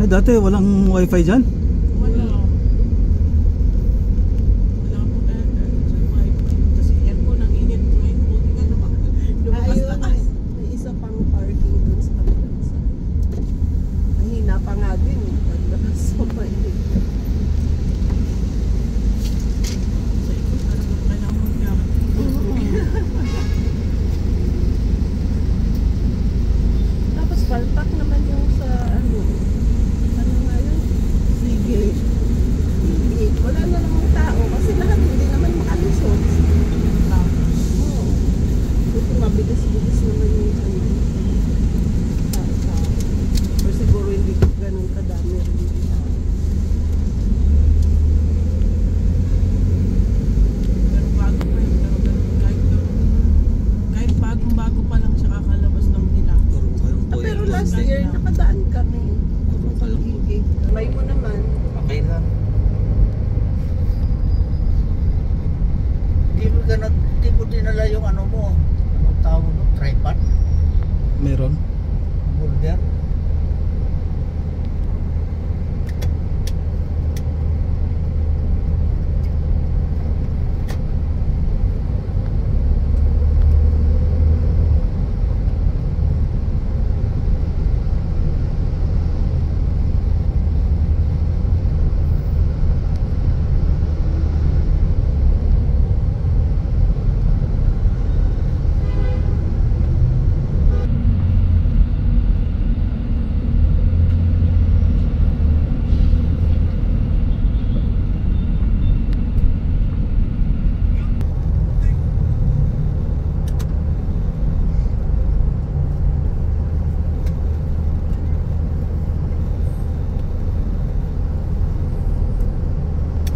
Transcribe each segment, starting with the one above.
Eh, dati walang wifi dyan? Wala. Wala po sa wifi. Kasi aircon ang init po. Buti nga lumabas na Ayun, may isa pang parking dun sa kabilang sa. Mahina pa nga din eh. Paglabas mo pa eh. sa ikot. Talagang kailangan mag-gamit. Tapos palpak naman yung sa ano nga yun? Sige. Wala na namang tao kasi lahat hindi naman makalusot. Oo. Buti mabilis-bilis naman yung ano. Tao. Or siguro hindi ganun kadami rin yung tao. Pero bago pa yun. Pero kahit bagong-bago pa lang siya kakalabas ng nila. Pero last year nakadaan kami. Kamay mo naman. Okay lang. Di mo dinala yung ano mo. Anong tawag mo? Tripod? Meron. Boulder?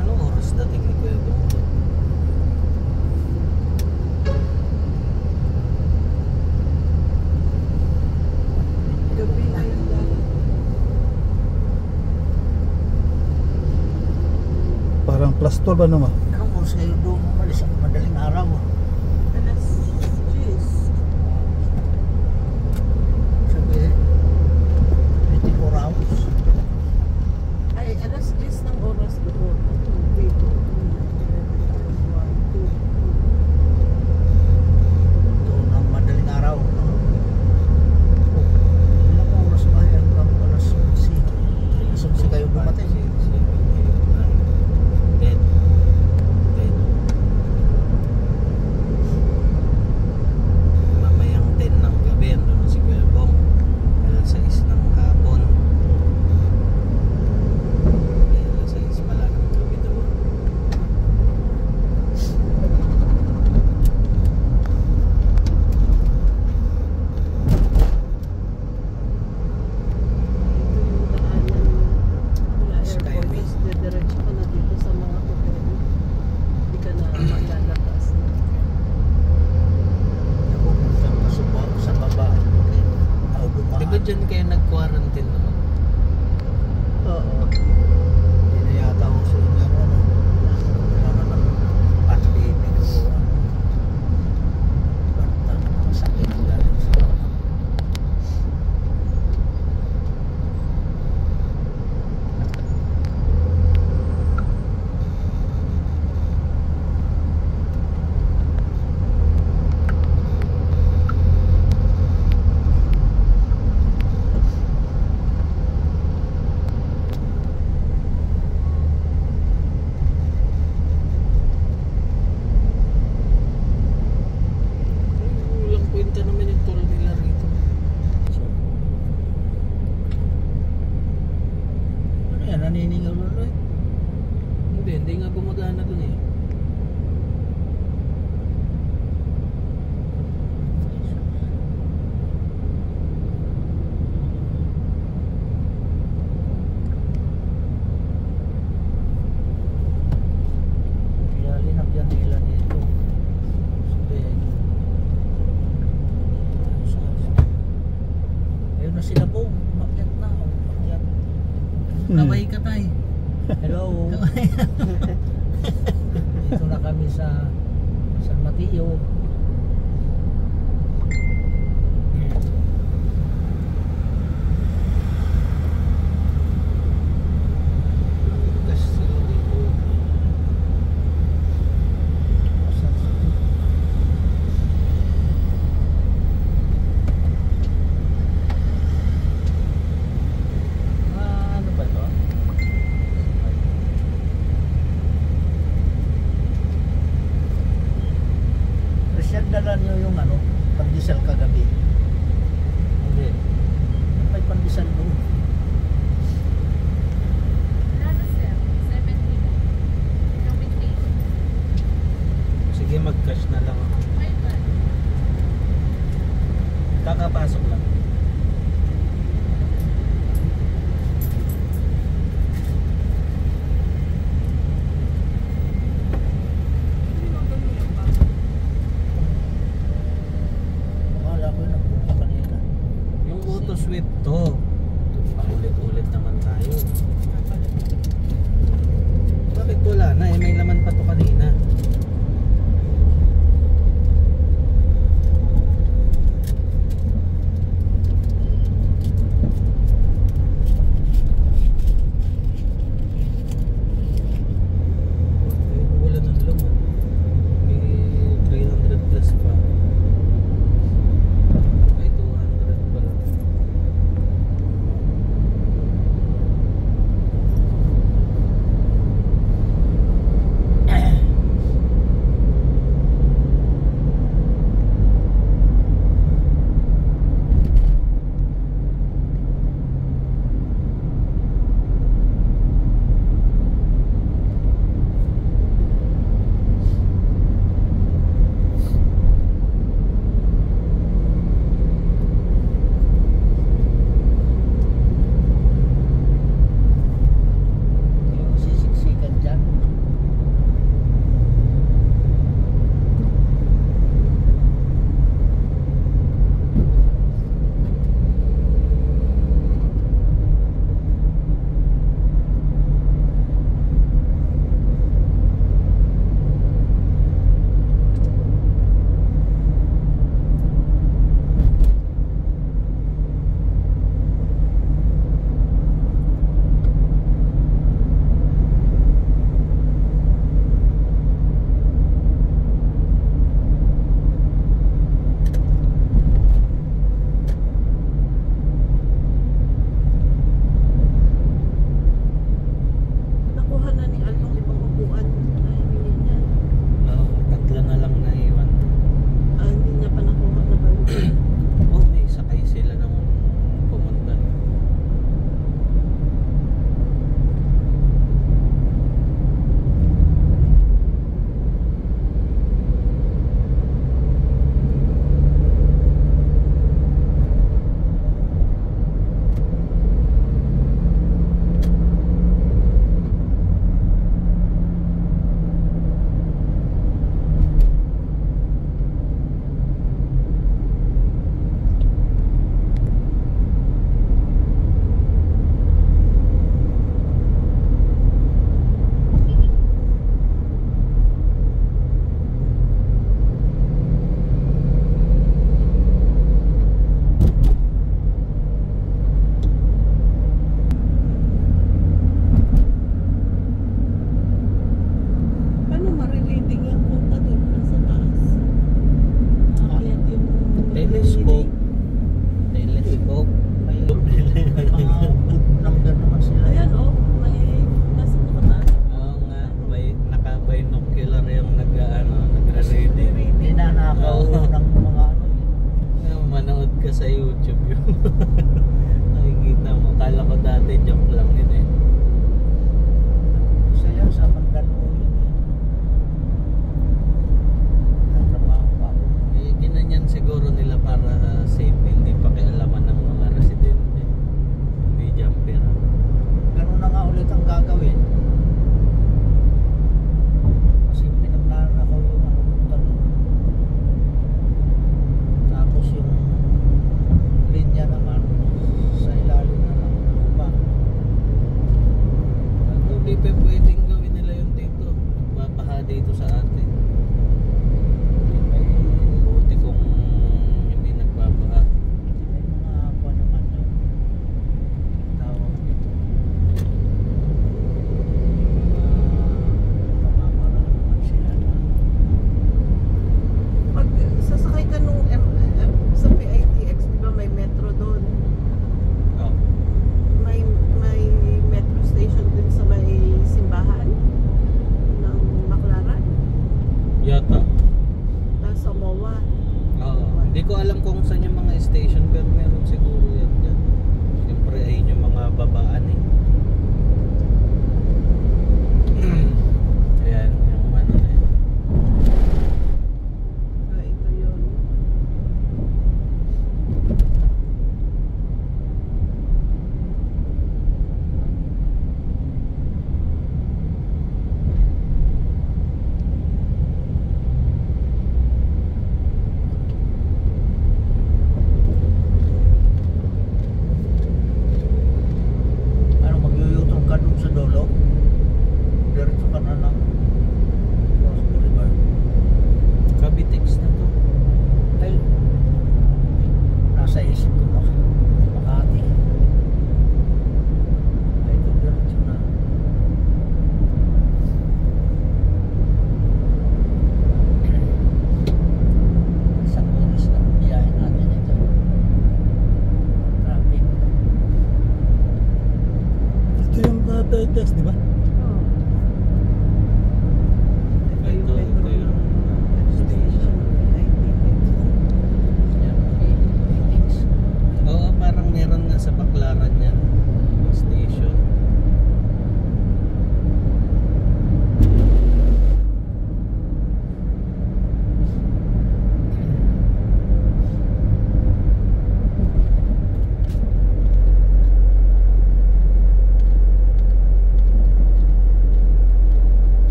Anong oras dating ni Kuya Bong? Gabi na yun lang. Parang plus 12 ba naman? Anong oras kayo doon umalis? Madaling araw. Alas 10. Sabi, 24 hours. Ay, alas 10 ng oras doon. Dito. 1, 2. Doon ang madaling araw. Ilang oras ba yan? Hanggang alas 11. Alas 11 kayo dumating. Mamayang 10 ng gabi, ando na si Kuya Bong. Alas 6 ng hapon. Alas 6 pala ng gabi doon. Ito yung daanan mula airport. Skyway. Tapos didiretso ka na dito sa mga hotel. Hindi ka na maglalabas. Napupunta ka sa baba. Okay. Ako dumaan. Di ba dyan kayo nag-quarantine naman? Oo. Hindi na yata uso yung ano. Ano ng pandemic o ano. Banta na mga sakit galing sa walang kwenta naman yung toll nila rito. So, ano yan? Naniningaw na ulit? Hindi nga gumagana dun eh. Kaya linagyan nila dito. Sabi, ayun na sila po, umakyat na. Umakyat. Kabay ka tay. Hello. Dito na kami sa San Mateo. test, di ba? Oo. Ito yung station. I think ito. Oo, parang meron nga sa Baclaran yan. Yung station.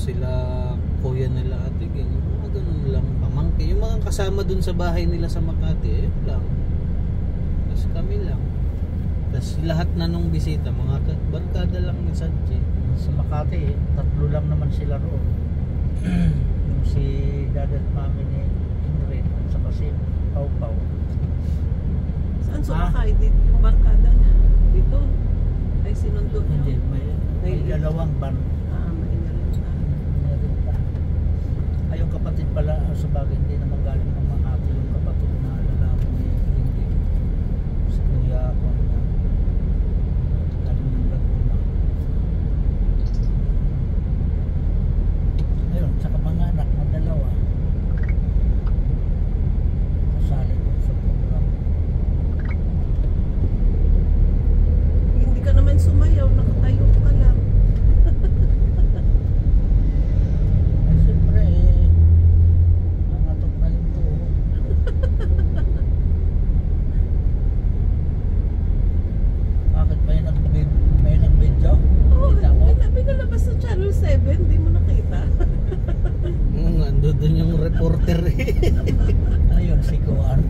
sila kuya nila ate, ganyan, mga ganun lang, pamangkin, yung mga kasama dun sa bahay nila sa Makati, yun lang. Tapos kami lang. Tapos lahat na nung bisita, mga barkada lang ni Sanchi. Sa Makati, 3 lang naman sila roon. Yung si dad at mami ni Ingrid at saka si Pau Pau. Saan sumakay dito yung barkada niya? Dito? Ay sinundo niyo? Hindi, may dalawang van. May narin na. Meron pa. Ay, yung kapatid pala, sa bagay, hindi naman galing ng Makati. Yung kapatid na lalaki ni Ingrid. Si Kuya ako na galing ng Laguna. Ayun, saka mga anak na 2. Kasali ko sa program. Hindi ka naman sumayaw, nakatayo ka lang. Ay, siyempre, nangatok na yung tuhod. Bakit may nag-video? Oo, Kita mo? pinalabas sa Channel 7, hindi mo nakita. Ando dun yung reporter eh. Ayun, si Kuan.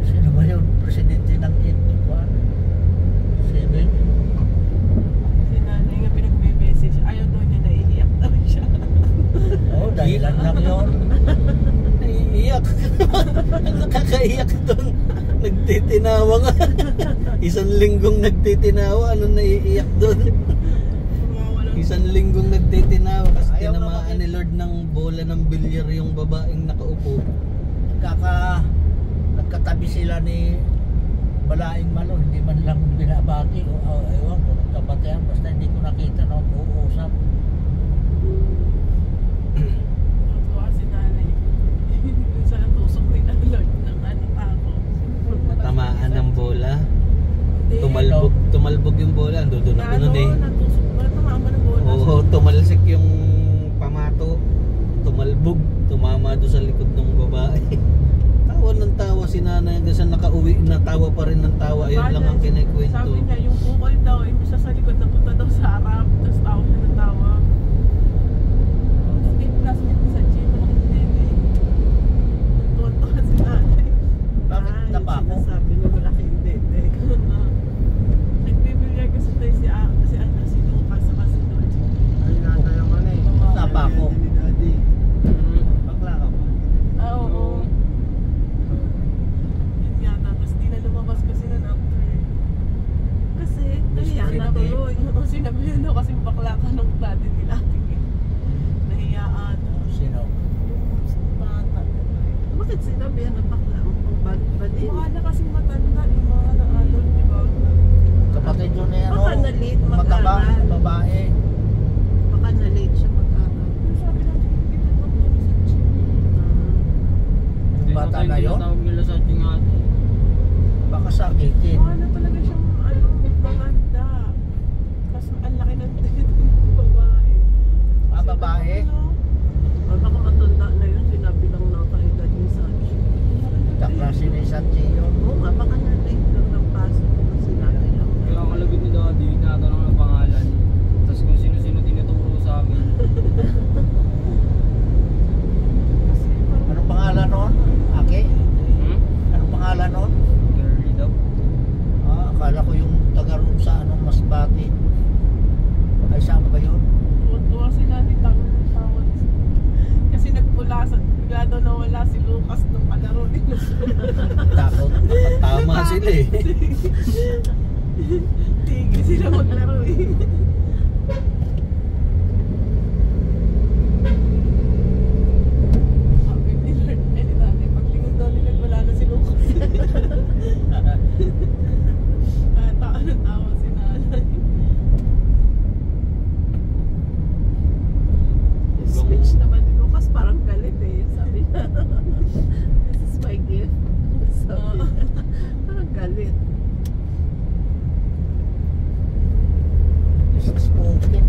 Sino ba yun? Presidente ng Kuan? 7? Si nanay nga pinagme-message, ayaw daw niya, naiiyak daw siya. Oo, dahilan lang yun. Naiiyak. Ang nakakaiyak doon. Nagtitinawa nga. 1 linggong nagtitinawa. Ano naiiyak doon? Walang 1 linggong nagtitinawa kasi Ayaw tinamaan naman. ni Lord ng bola ng bilyar yung babaeng nakaupo. Nagkatabi sila ni Balaing Malo, hindi man lang binabati o ewan ko, nagkabatihan, basta hindi ko nakita na mag-uusap. natuwa si nanay. Dun sa natusok ni na Lord ng anita ako. Natamaan ng bola. Hindi. Tumalbog yung bola. Ando doon ako nun eh. Natusok ba? Tumaan ba ng bola? Oo, tumalsik yung pamato. Tumalbog. Tumama doon sa likod ng babae. Tawa ng tawa si nanay hanggang sa nakauwi, natawa pa rin ng tawa. Ayun lang ang kinikwento. Sabi niya, yung bukol daw, imbis sa likod, napunta daw sa harap. Tapos tawa siya ng tawa. Hindi, classmate ni Sanchi, malaking tete. Tuwan-tuwan si nanay. Bakit tapa ako? Sabi niya malaking dede. Nagbibilyar kasi tayo si Lucas sa si Lord. Tapa ako. Bakla ka ba? Oo. Yun yata, tapos di na lumabas kasi nun after. Kasi, nahiya na Hindi. tuloy. Oo, sinabi yun daw kasi bakla ka nung dati nila. Nahiyaan. Sino? Yung bata. Bakit sinabi yan na bakla mo pang badin? Mga na kasing matanda, yung mga na-alon, di ba? Kapatid yun na yan, Baka na-late matabang mag-aral. na babae. Baka na-late siya mag-aral. Yung sabi natin, hindi na magpapalala sa Sanchi. Yung bata na yun, Tawag nila sa ating ate. baka sakitin. Mga na talaga siyang, maganda. Kasi ang laki ng dito ng babae. Ah, babae? Baka matanda na yun, sinabi lang nakaedad ni Sanchi. Kaklase ni Sanchi yun. Oo nga, baka na-late lang ng pasok. Sinabi lang. Kaya ang kalabit ni Daddy, tinatanong ng pangalan. Tapos kung sino-sino tinuturo sa amin. Kasi parang Anong pangalan nun? Aki? Anong pangalan nun? Girly daw. Ah, akala ko yung taga roon sa Masbate. Ay, saan ba yun? tuwa sila ni tawag. Kasi bigla daw nawala si Lucas nung palaro nila. Takot. Tama sila eh. Tigil sila maglaro eh. Sabi ni Lord, ni nanay, paglingon daw nila, wala na si Lucas. Tawa si nanay. Yung speech naman ni Lucas parang galit eh. Sabi niya, this is my gift. Sabi niya, parang galit. Spoken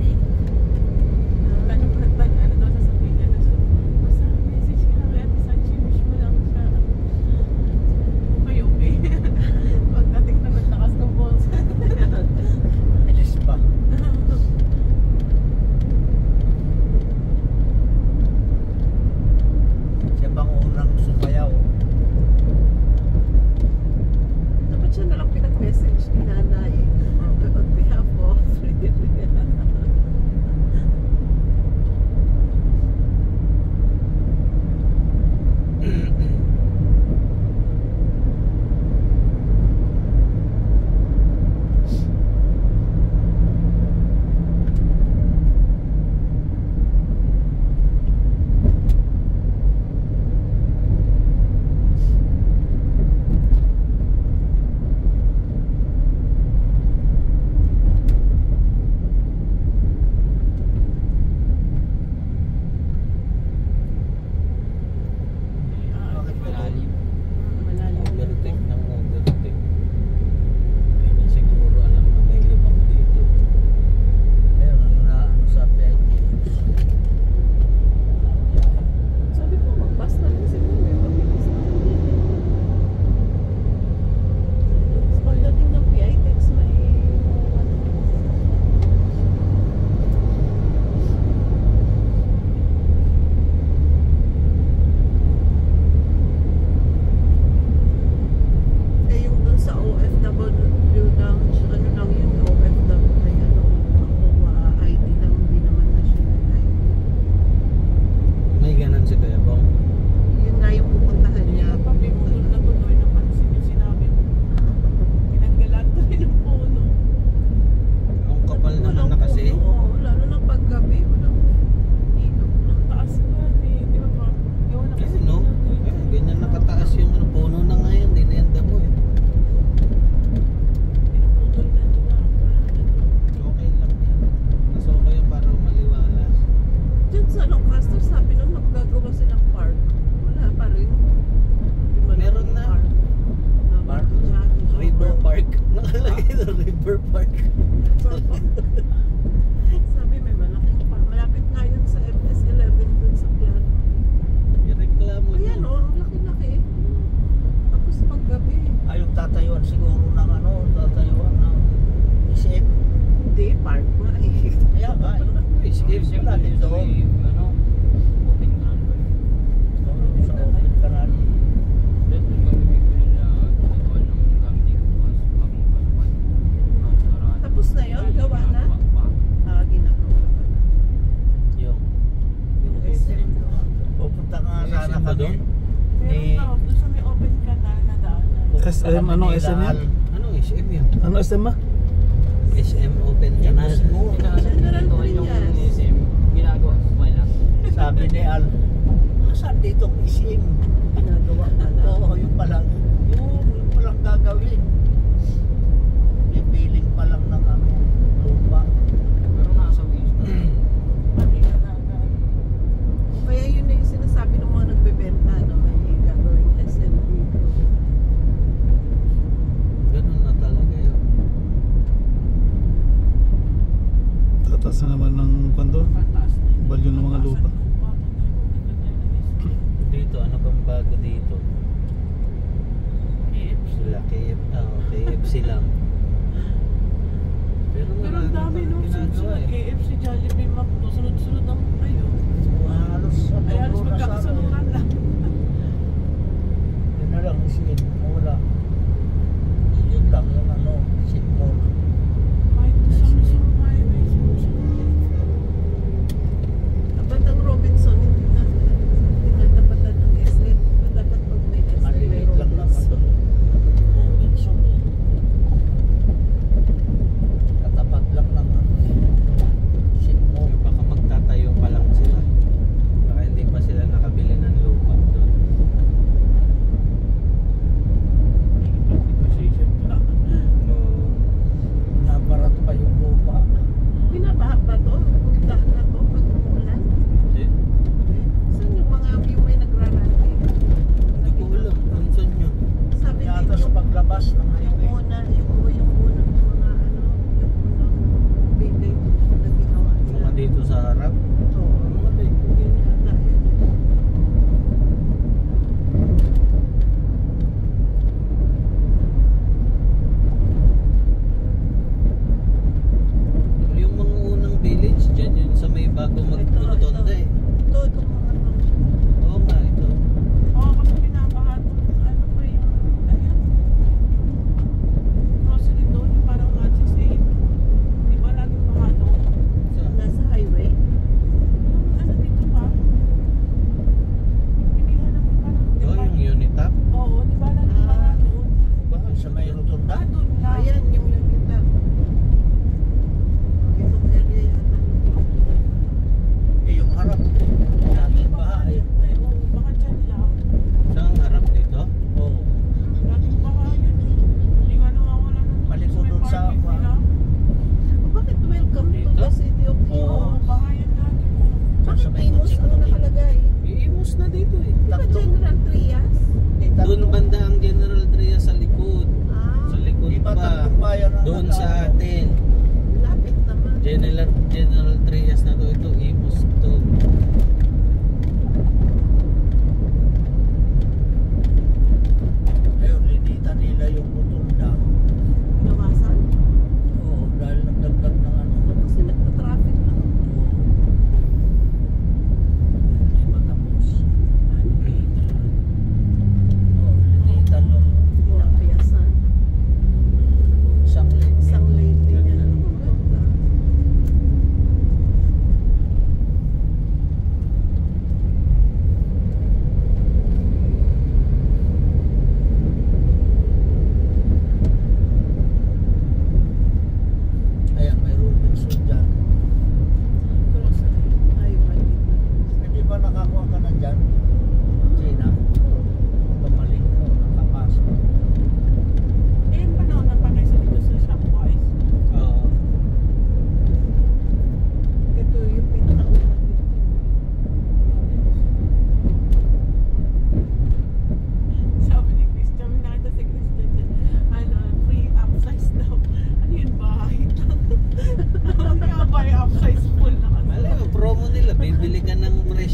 Park. Sabi may malaking pa. Malapit nga yun sa MS-11 dun sa Piano. Ireklamo Ayan nyo. o, ang laki-laki. Tapos paggabi. Ayong tatayuan siguro ng ano, tatayuan ng SM. Hindi, park na eh. Kaya nga, yun. Escape Siyempre, wala din sa doon. may, ano, open canal ba? Doon sa open canal. Doon kami bibili na ginagawa ng gamit dito bukas. Bagong pasukan. Sarado. Tapos na yun, gawa na? Pa. Ginagawa pa na. Yung Yung SM doon. Pupunta nga SM sana ba kami. doon? Meron na, doon sa may open canal na daanan. Pupunta SM, kami ano, nila, SM yan? Al. Anong SM yun? Ano SM ma? SM Open Canal. Siguro. General Ito yung Trias. SM. Ginagawa. Wala. Sabi ni Al, saan dito ang SM? Ginagawa pa na. Oo, yung palang gagawin. Bibiling pa lang ng ano, lupa. Pero nasa ways. Pati na dagat. Kaya yun na yung sinasabi ng mga nagbebenta na may gagawing SM dito. Ganun na talaga yun. Tataas na naman ng kwando. Pataas na yun. Balyo ng mga lupa. Dito, ano bang bago dito? KFC. Sila KFC lang. Pero Pero ang dami nung sunod-sunod. KFC, Jollibee, McDo. Sunod-sunod ang kayo. Halos sa Ay, halos dulo na sa amin. magkakasaluran lang. Yun na lang, SM. Wala. Yun lang yung ano, Sigmol. Kahit sa Luzon Highway, sunod-sunod. Dapat ang Robinson, hindi na tinatapatan ng SM. Dapat pag may SM, may Maliit lang naman Robinson. doon. Robinson eh. Katapat lang ng ano, Sigmol. Baka magtatayo pa lang sila. Baka hindi pa sila nakabili ng lupa doon. Negotiation pa. Oo. Nabarat pa yung lupa. Binabaha ba to? Daan na to pag umulan? Hindi. Saan yung mga yung may nagrarally? Hindi ko alam kung saan yun. Sabi din Yata sa yung paglabas ng highway. unang mga ano, yung unang building na ginawa nila. Mga dito sa harap. Oo. Ano eh? Yun yata yun. Yung mga unang village, dyan yun sa may bago mag-rotonda eh. Ito, itong mga to. Oo nga, ito. Oo, kasi binabaha doon. Ano pa yung, ano yan? Grocery doon, yung parang Matches 8. Di ba laging baha doon? Sa, Nasa highway.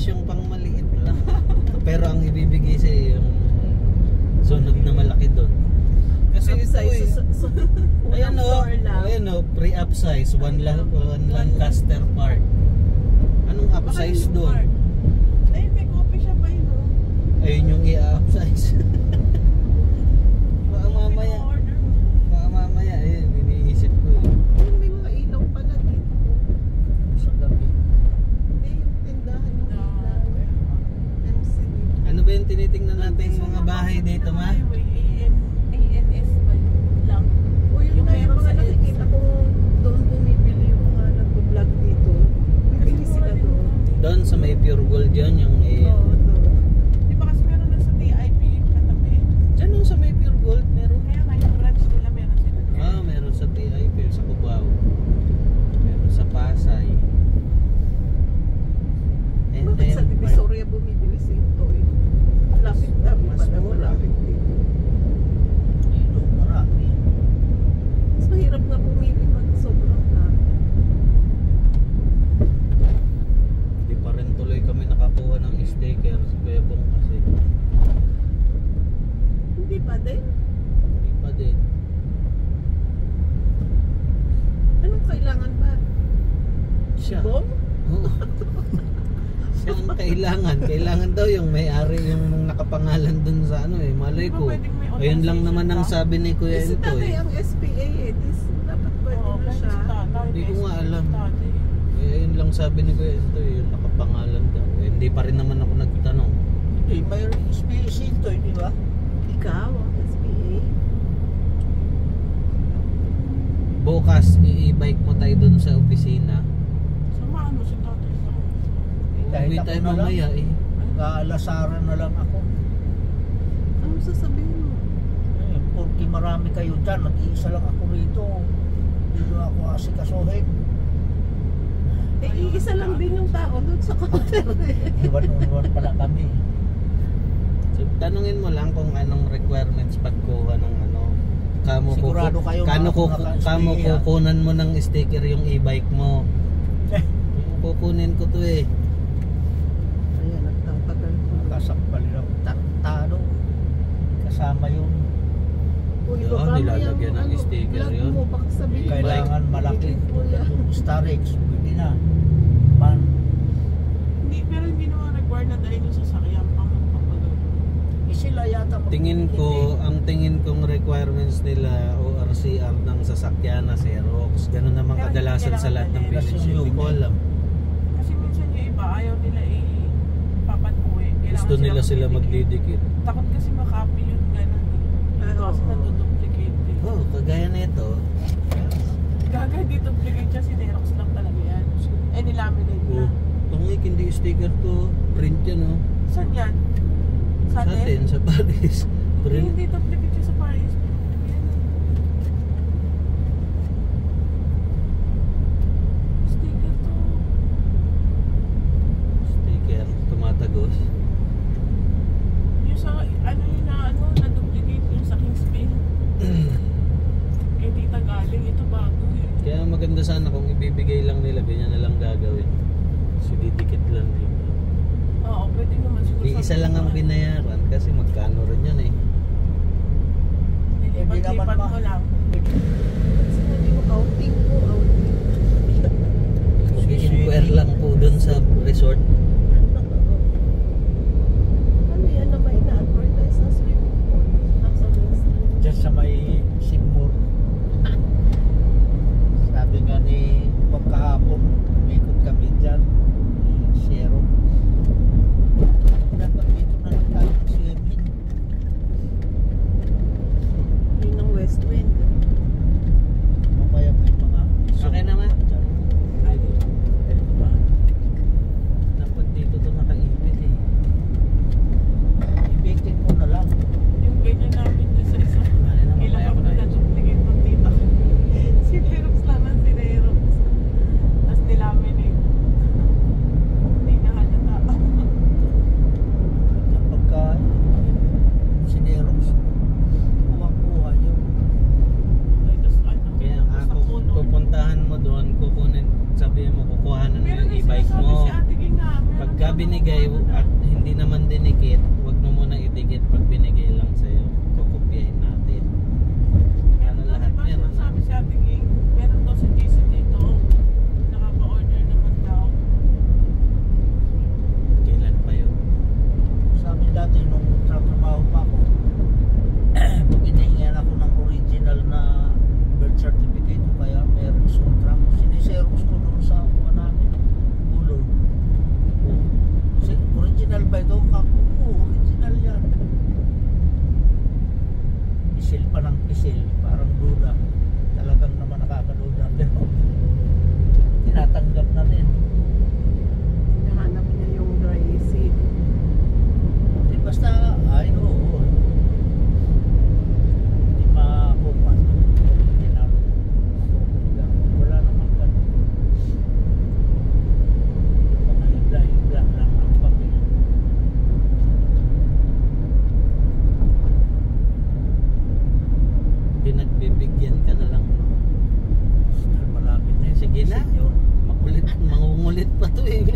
yung pang maliit lang. Pero ang ibibigay sa'yo yung sunod na malaki doon. Kasi ito eh. Ayan o, pre-upsize, one Lancaster Park. Anong upsize doon? Ay, may coffee shop pa yun, oh. Ayun yung i-upsize. Baka mamaya, ayun, iniisip ko eh. May mga ilaw pala dito. Sa gabi. Hindi, yung tindahan ng ilaw. MCD. Ano ba yung tinitingnan natin mga bahay dito, ma? ANS ba yun? Lang. O yung Yung mga meron sa nakikita ko doon bumibili yung mga nag-vlog dito. Bibili sila doon. Doon sa may Pure Gold yun, yung Oo, doon. Di ba kasi meron na sa TIP yung katabi? dyan yung sa may Pure Gold, meron. Kaya kayo branch nila meron sila. Meron sa TIP, sa Cubao. Meron sa Pasay. And Bakit sa Divisoria bumibili si Toy? Lapit na, Mas pala mura. malapit din. Dito, marami. Mas mahirap nga pumili pag sobrang lapit. Hindi pa rin tuloy kami nakakuha ng sticker sa Bebong kasi. Hindi pa din. Hindi pa din. Anong kailangan ba? Siya. Bong? Oo. Siya ang kailangan. Kailangan daw yung may-ari yung nakapangalan dun sa ano eh. Malay ko. Ayun lang naman ang sabi ni Kuya Kasi Ito tatay eh. ang SPA eh. Dapat pwede na siya. Hindi ko nga alam. Ayun lang sabi ni Kuya Ito eh. Yung nakapangalan daw. Hindi pa rin naman ako nagtanong. Hindi, mayroong space ito, di ba? Ikaw ang SPA. Bukas, i-bike mo tayo dun sa opisina. Samahan mo si tatay. Kahit Uwi ako tayo na lang. mamaya eh. Kaalasaran na lang ako. Ano sasabihin mo? Porque marami kayo dyan, nag-iisa lang ako rito. Dito ako asikasuhin. Eh, iisa lang din yung tao doon sa counter eh. Iwan-iwan pala kami. So, tanungin mo lang kung anong requirements pagkuha ng ano. Sigurado kayo naka-SPA, kukunan mo ng sticker yung e-bike mo. Kukunin ko to eh. Ayan, nagtatagal ko. Kasapal lang. Tartado. Kasama yun. Uy, Yun, baka nilalagyan ng may sticker vlog yun. mo, baka sabihin Kailangan malaki. Kuya. Yung Starex, pwede na. Man, Hindi, pero hindi naman required na dahil yung sasakyan pang magpapagod. sila yata Tingin ko, ang tingin kong requirements nila ORCR ng sasakyan na Xerox. Ganun naman Pero kadalasan sa lahat ng kailangan village. Hindi ko alam. Kasi minsan yung iba, ayaw nila papat-uwi. Gusto nila sila magdidikit. Takot kasi makopy yun, gano'n eh. Oo. Kasi naduduplicate eh. Oh, kagaya nito. Gagay di duplicate siya, sinerox lang talaga yan. Eh, nilaminate na. Oh, tungik, hindi sticker to. Print yan oh. Saan yan? Sa atin, sa Paris. Print. Hindi duplicate siya sa Paris. Yan. Sticker to. Sticker, tumatagos. Yung sa, na-duplicate yung sa Kingsville. Eh, di Tagalog, ito bago eh. Kaya maganda sana kung ibibigay lang nila, ganyan na lang gagawin. Sididikit lang dito. Oo, pwede naman siguro. Isa lang ang binayaran kasi magkano rin yan eh. Nilipat-lipat mo lang. Sinabi mo, outing po, outing. Mag-inquire lang po dun sa resort. Ano yan na may na-advertise na swimming pool? Nasa West. dyan sa may Sigmur. Sabi nga ni pagkahapon, umikot kami dyan. Zero. Dapat dito na lang tayo swimming. Yun ang West Wind. Mamaya may mga Okay naman. dyan. Ay, Dapat dito to nakaipit eh. Ibitin mo na lang. yung ganyan namin dun sa isa. Ano na, Kailan mamaya ako ko na yun. na-duplicate ng tita ko. Sinerox lang ng sinerox. Tapos nilaminate. Hindi na halata. Pagka sinerox, kuha yun. Ay, tapos ano, Kaya sa ako, puno. pupuntahan mo doon, kukunin, sabihin mo, kukuhanan mo Meron yung din e-bike sinasabi mo. si Ate Ging nga, meron Pag pagka binigay at hindi naman dinikit, huwag mo muna idikit pag binigay lang sa'yo. Kukopyahin natin. Ano lahat Diba, meron na. sabi si Ate Ging, meron daw sa GC dito. Nakaka-order naman daw. Kailan pa yun? Sa amin dati nung trabaho pa ako, pag hinihingan ako ng original na birth certificate o kaya meron suntrang, siniseros ko doon sa kuha namin, ulo. Original ba ito? Kako, original yan. Isil pa ng isil, parang duda. Talagang naman nakakaduda. Pero tinatanggap na din. Nahanap niya yung dry seed. Di basta, ay oo. Hindi makukuha. Hindi na. Wala naman ganun. Mga hibla-hibla lang ang papel. Pinagbibigyan ka na lang. Dahil malapit na yun. Sige na. Senyor. Makulit, mangungulit pa to eh.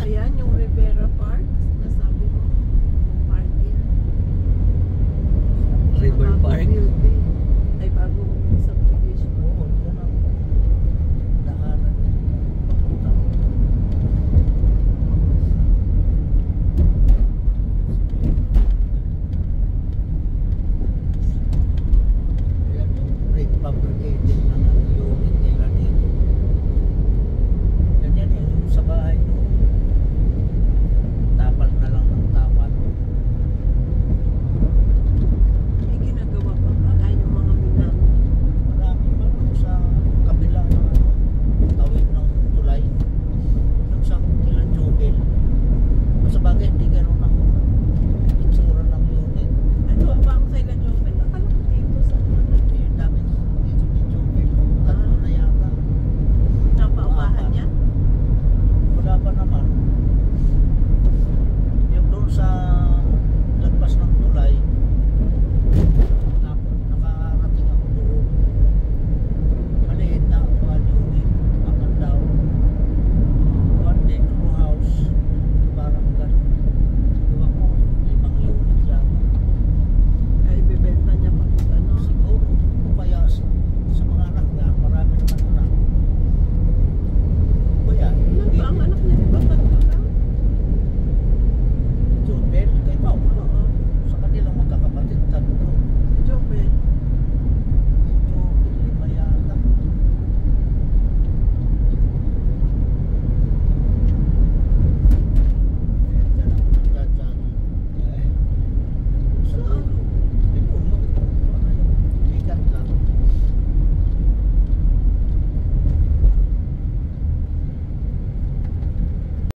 Ayan, yung Rivera Park. Nasabi mo. Park yun. River Mga Park. building.